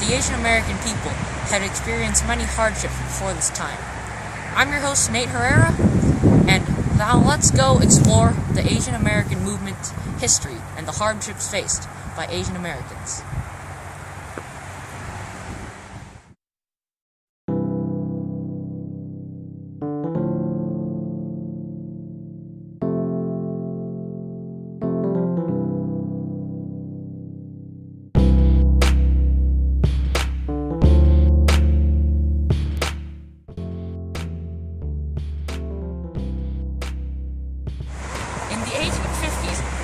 the Asian American people had experienced many hardships before this time. I'm your host, Nate Herrera, and now let's go explore the Asian American movement's history and the hardships faced by Asian Americans.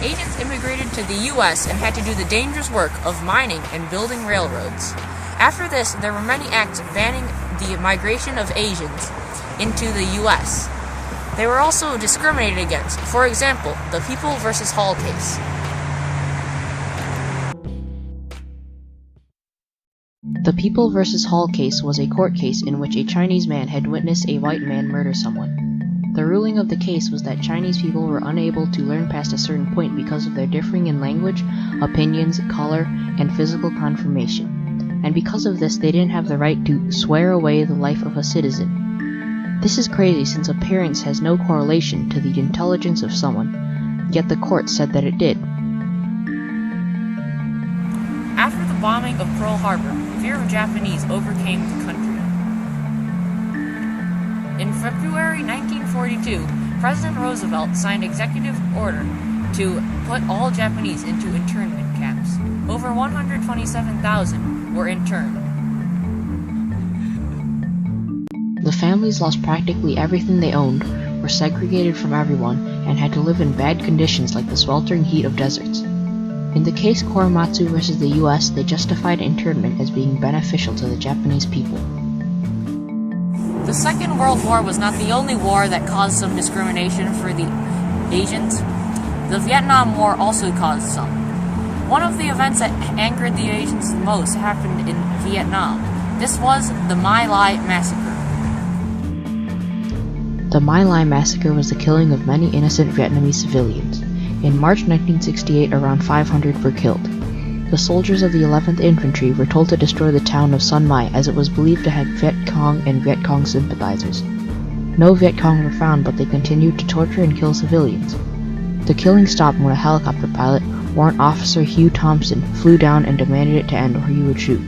Asians immigrated to the U.S. and had to do the dangerous work of mining and building railroads. After this, there were many acts banning the migration of Asians into the U.S. They were also discriminated against. For example, the People versus Hall case. The People versus Hall case was a court case in which a Chinese man had witnessed a white man murder someone. The ruling of the case was that Chinese people were unable to learn past a certain point because of their differing in language, opinions, color, and physical conformation. And because of this, they didn't have the right to swear away the life of a citizen. This is crazy since appearance has no correlation to the intelligence of someone, yet the court said that it did. After the bombing of Pearl Harbor, fear of Japanese overcame the country. In February 1942, President Roosevelt signed executive order to put all Japanese into internment camps. Over 127,000 were interned. The families lost practically everything they owned, were segregated from everyone, and had to live in bad conditions like the sweltering heat of deserts. In the case Korematsu versus the U.S., they justified internment as being beneficial to the Japanese people. The Second World War was not the only war that caused some discrimination for the Asians. The Vietnam War also caused some. One of the events that angered the Asians the most happened in Vietnam. This was the My Lai Massacre. The My Lai Massacre was the killing of many innocent Vietnamese civilians. In March 1968, around 500 were killed. The soldiers of the 11th Infantry were told to destroy the town of Sun Mai as it was believed to have Viet Cong and Viet Cong sympathizers. No Viet Cong were found, but they continued to torture and kill civilians. The killing stopped when a helicopter pilot, Warrant Officer Hugh Thompson, flew down and demanded it to end or he would shoot.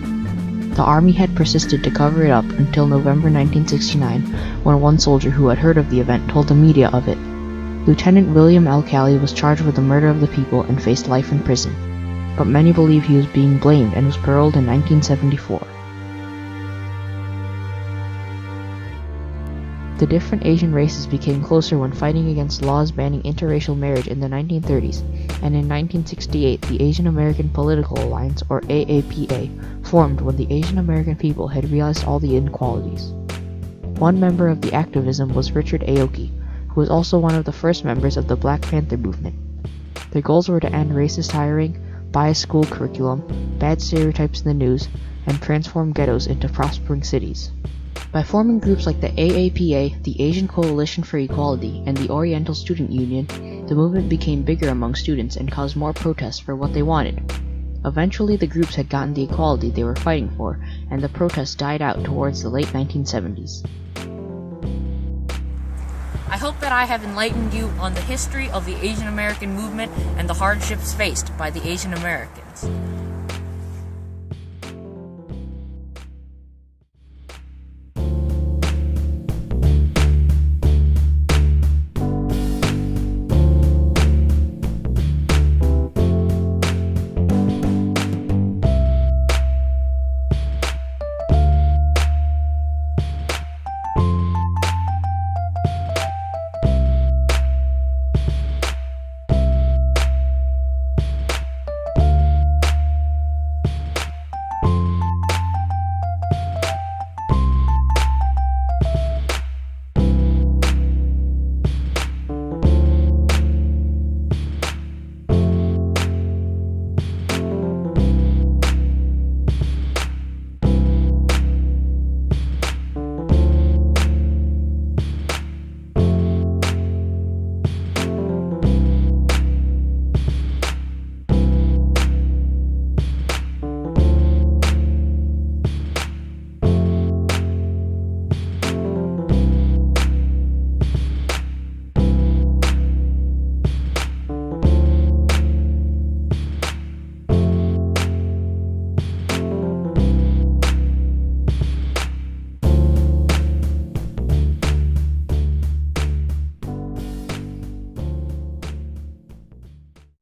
The army had persisted to cover it up until November 1969, when one soldier who had heard of the event told the media of it. Lieutenant William L. Calley was charged with the murder of the people and faced life in prison, but many believe he was being blamed and was paroled in 1974. The different Asian races became closer when fighting against laws banning interracial marriage in the 1930s, and in 1968 the Asian American Political Alliance, or AAPA, formed when the Asian American people had realized all the inequalities. One member of the activism was Richard Aoki, who was also one of the first members of the Black Panther movement. Their goals were to end racist hiring, biased school curriculum, bad stereotypes in the news, and transform ghettos into prospering cities. By forming groups like the AAPA, the Asian Coalition for Equality, and the Oriental Student Union, the movement became bigger among students and caused more protests for what they wanted. Eventually, the groups had gotten the equality they were fighting for, and the protests died out towards the late 1970s. I hope that I have enlightened you on the history of the Asian American movement and the hardships faced by the Asian Americans.